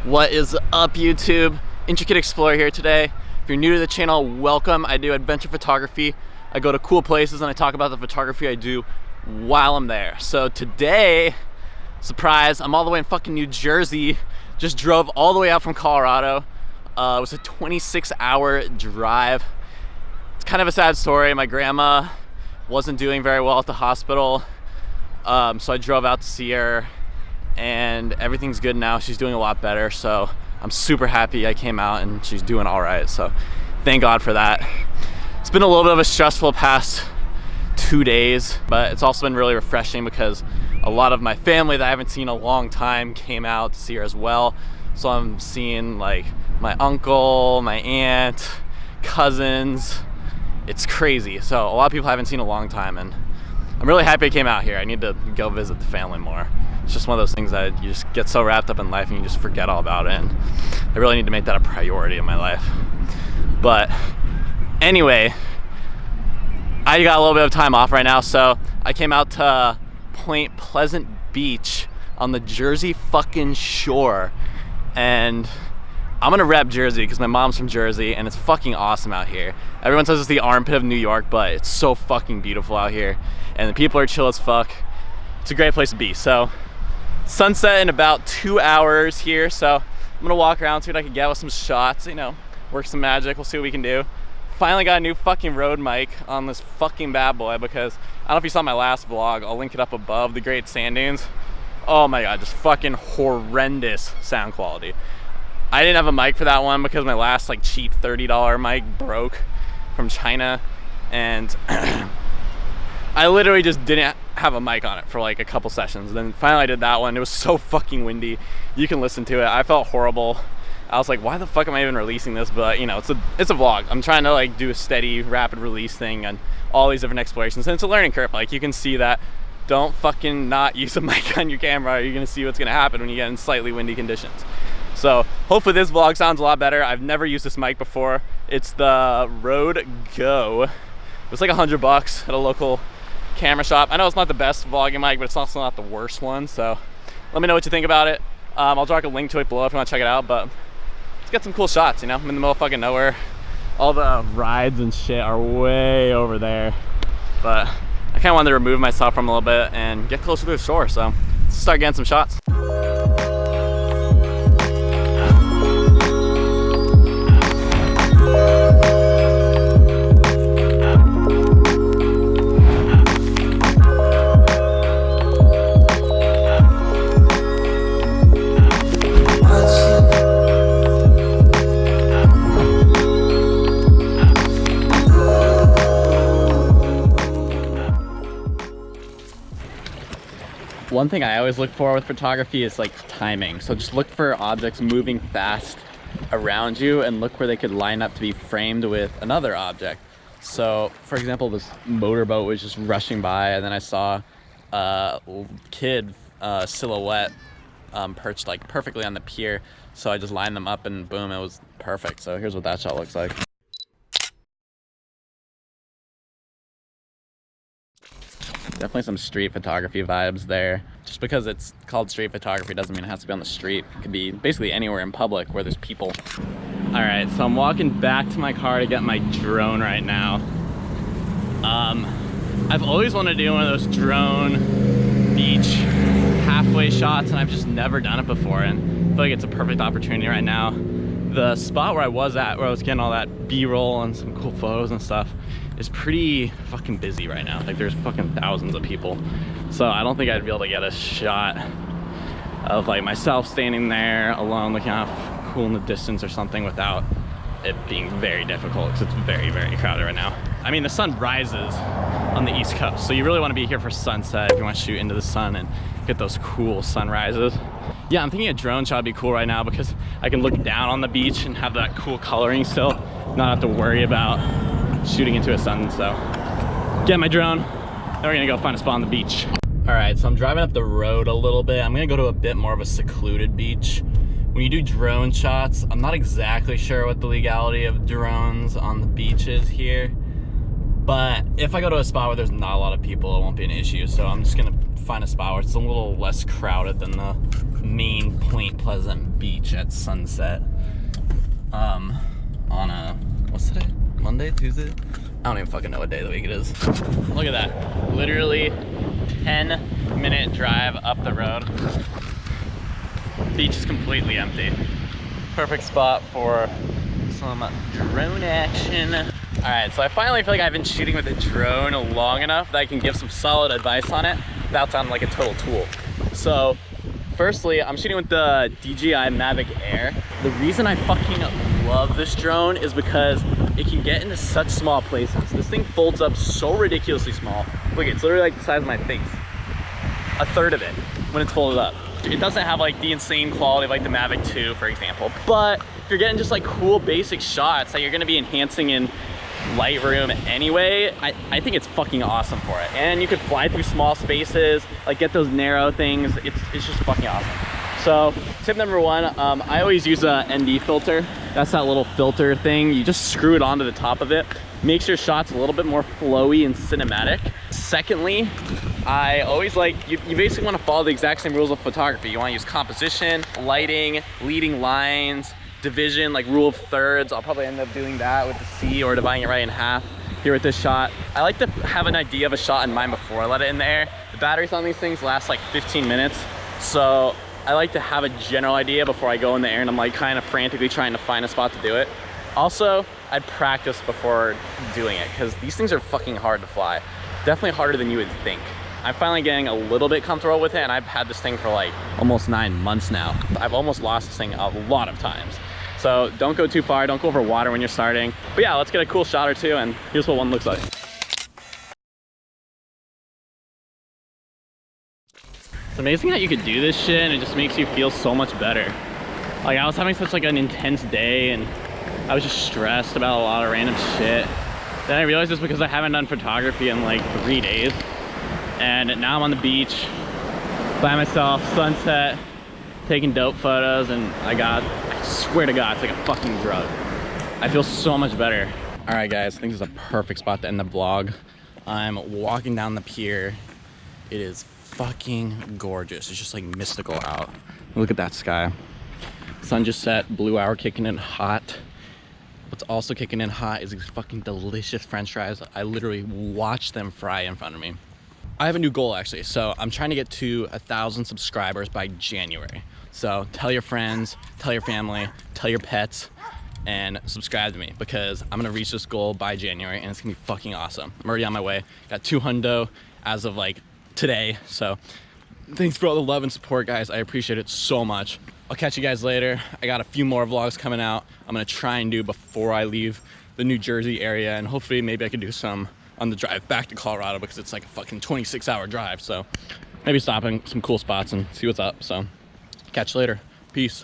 What is up, YouTube? Intricate Explorer here today. If you're new to the channel, welcome. I do adventure photography. I go to cool places and I talk about the photography I do while I'm there. So today, surprise, I'm all the way in fucking New Jersey. Just drove all the way out from Colorado. It was a 26-hour drive. It's kind of a sad story. My grandma wasn't doing very well at the hospital. So I drove out to see her, and everything's good now. She's doing a lot better, so I'm super happy I came out and she's doing all right. So thank God for that. It's been a little bit of a stressful past 2 days, but it's also been really refreshing because a lot of my family that I haven't seen in a long time came out to see her as well. So I'm seeing like my uncle, my aunt, cousins. It's crazy. So a lot of people I haven't seen in a long time, and I'm really happy I came out here. I need to go visit the family more. It's just one of those things that you just get so wrapped up in life and you just forget all about it, and I really need to make that a priority in my life. But anyway, I got a little bit of time off right now, so I came out to Point Pleasant Beach on the Jersey fucking shore, and I'm gonna rep Jersey because my mom's from Jersey and it's fucking awesome out here. Everyone says it's the armpit of New York, but it's so fucking beautiful out here and the people are chill as fuck. It's a great place to be. So sunset in about 2 hours here, so I'm gonna walk around, see what I can get with some shots, you know, work some magic. We'll see what we can do. Finally got a new fucking Rode mic on this fucking bad boy because I don't know if you saw my last vlog. I'll link it up above, the Great Sand Dunes. Oh my God, just fucking horrendous sound quality. I didn't have a mic for that one because my last like cheap $30 mic broke from China, and I literally just didn't have a mic on it for like a couple sessions. Then finally I did that one. It was so fucking windy. You can listen to it. I felt horrible. I was like, why the fuck am I even releasing this? But you know, it's a vlog. I'm trying to like do a steady, rapid release thing and all these different explorations, and it's a learning curve. Like you can see that. Don't fucking not use a mic on your camera, or you're gonna see what's gonna happen when you get in slightly windy conditions. So hopefully this vlog sounds a lot better. I've never used this mic before. It's the Rode Go. It was like $100 at a local camera shop. I know it's not the best vlogging mic, but it's also not the worst one. So let me know what you think about it. I'll drop a link to it below if you want to check it out. But let's get some cool shots, you know? I'm in the middle of fucking nowhere. All the rides and shit are way over there. But I kind of wanted to remove myself from a little bit and get closer to the shore. So let's start getting some shots. One thing I always look for with photography is like timing. So just look for objects moving fast around you and look where they could line up to be framed with another object. So for example, this motorboat was just rushing by, and then I saw a kid silhouette perched like perfectly on the pier. So I just lined them up and boom, it was perfect. So here's what that shot looks like. Definitely some street photography vibes there. Just because it's called street photography doesn't mean it has to be on the street. It could be basically anywhere in public where there's people. All right, so I'm walking back to my car to get my drone right now. I've always wanted to do one of those drone beach halfway shots, and I've just never done it before, and I feel like it's a perfect opportunity right now. The spot where I was at, where I was getting all that B-roll and some cool photos and stuff, is pretty fucking busy right now. Like there's fucking thousands of people. So I don't think I'd be able to get a shot of like myself standing there alone looking off cool in the distance or something without it being very difficult, because it's very, very crowded right now. I mean, the sun rises on the East Coast, so you really want to be here for sunset if you want to shoot into the sun and get those cool sunrises. Yeah, I'm thinking a drone shot would be cool right now because I can look down on the beach and have that cool coloring still, not have to worry about shooting into a sun. So get my drone, then we're gonna go find a spot on the beach. All right, so I'm driving up the road a little bit. I'm gonna go to a bit more of a secluded beach. When you do drone shots, I'm not exactly sure what the legality of drones on the beach is here, but if I go to a spot where there's not a lot of people, it won't be an issue. So I'm just gonna find a spot where it's a little less crowded than the main Point Pleasant beach at sunset. On a, what's today? Monday, Tuesday? I don't even fucking know what day of the week it is. Look at that. Literally 10-minute drive up the road. Beach is completely empty. Perfect spot for some drone action. All right, so I finally feel like I've been shooting with a drone long enough that I can give some solid advice on it without sounding like a total tool. So, firstly, I'm shooting with the DJI Mavic Air. The reason I fucking love this drone is because it can get into such small places. This thing folds up so ridiculously small. Look, it's literally like the size of my face. A third of it when it's folded up. It doesn't have like the insane quality of like the Mavic 2, for example, but if you're getting just like cool basic shots that you're gonna be enhancing in Lightroom anyway, I think it's fucking awesome for it. And you could fly through small spaces, like get those narrow things. It's just fucking awesome. So tip number one, I always use a ND filter. That's that little filter thing. You just screw it onto the top of it. Makes your shots a little bit more flowy and cinematic. Secondly, I always like, you basically want to follow the exact same rules of photography. You want to use composition, lighting, leading lines, division, like rule of thirds. I'll probably end up doing that with the C or dividing it right in half here with this shot. I like to have an idea of a shot in mind before I let it in the air. The batteries on these things last like 15 minutes. So I like to have a general idea before I go in the air and I'm like kind of frantically trying to find a spot to do it. Also, I'd practice before doing it because these things are fucking hard to fly. Definitely harder than you would think. I'm finally getting a little bit comfortable with it and I've had this thing for like almost 9 months now. I've almost lost this thing a lot of times. So don't go too far, don't go over water when you're starting. But yeah, let's get a cool shot or two and here's what one looks like. It's amazing how you could do this shit and it just makes you feel so much better. Like I was having such like an intense day and I was just stressed about a lot of random shit. Then I realized it's because I haven't done photography in like 3 days. And now I'm on the beach by myself, sunset, taking dope photos, and I swear to God, it's like a fucking drug. I feel so much better. All right, guys, I think this is a perfect spot to end the vlog. I'm walking down the pier. It is fucking gorgeous. It's just like mystical out. Look at that sky. Sun just set, blue hour kicking in hot. What's also kicking in hot is these fucking delicious French fries. I literally watched them fry in front of me. I have a new goal actually, so I'm trying to get to 1,000 subscribers by January. So tell your friends, tell your family, tell your pets, and subscribe to me because I'm gonna reach this goal by January and it's gonna be fucking awesome. I'm already on my way. Got 200 as of like today, so thanks for all the love and support, guys. I appreciate it so much. I'll catch you guys later. I got a few more vlogs coming out. I'm gonna try and do before I leave the New Jersey area, and hopefully maybe I can do some on the drive back to Colorado because it's like a fucking 26-hour drive. So maybe stop in some cool spots and see what's up. So catch you later. Peace.